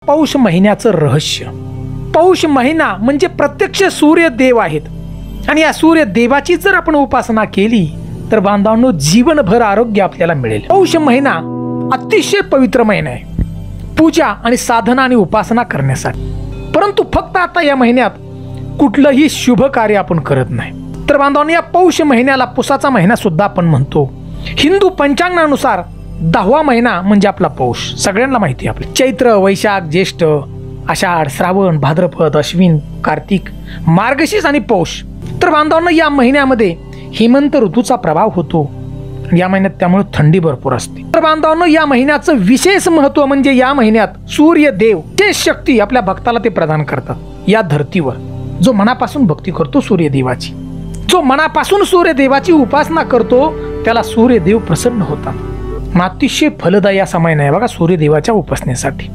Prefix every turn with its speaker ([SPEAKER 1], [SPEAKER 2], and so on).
[SPEAKER 1] पौष महिन्याचं रहस्य. पौष महिना म्हणजे प्रत्यक्ष सूर्यदेव आहेत आणि या सूर्यदेवाची जर आपण उपासना केली तर बांधवांनो जीवनभर आरोग्य आपल्याला मिळेल. पौष महिना अतिशय पवित्र महिना आहे पूजा आणि साधना आणि उपासना करण्यासाठी. परंतु फक्त आता या महिन्यात कुठलंही शुभ कार्य आपण करत नाही. तर बांधवांनो या पौष महिन्याला पुसाचा महिना सुद्धा आपण म्हणतो. हिंदू पंचांगानुसार 10वा महिना म्हणजे आपला पौष. सगळ्यांना माहिती आहे आपली चैत्र, वैशाख, ज्येष्ठ, आषाढ, श्रावण, भाद्रपद, अश्विन, कार्तिक, मार्गशीर्ष आणि पौष. तर बांधवांनो या महिन्यामध्ये हेमंत ऋतूचा प्रभाव होतो. या महिन्यात त्यामुळे थंडी भरपूर असते. तर बांधवांनो या महिन्याचं विशेष महत्व म्हणजे या महिन्यात सूर्यदेव विशेष शक्ती आपल्या भक्ताला ते प्रदान करतात. या धर्तीवर जो मनापासून भक्ती करतो सूर्यदेवाची, जो मनापासून सूर्यदेवाची उपासना करतो त्याला सूर्यदेव प्रसन्न होतात. अतिशय फलदायी असा महिना आहे बघा सूर्यदेवाच्या उपासनेसाठी.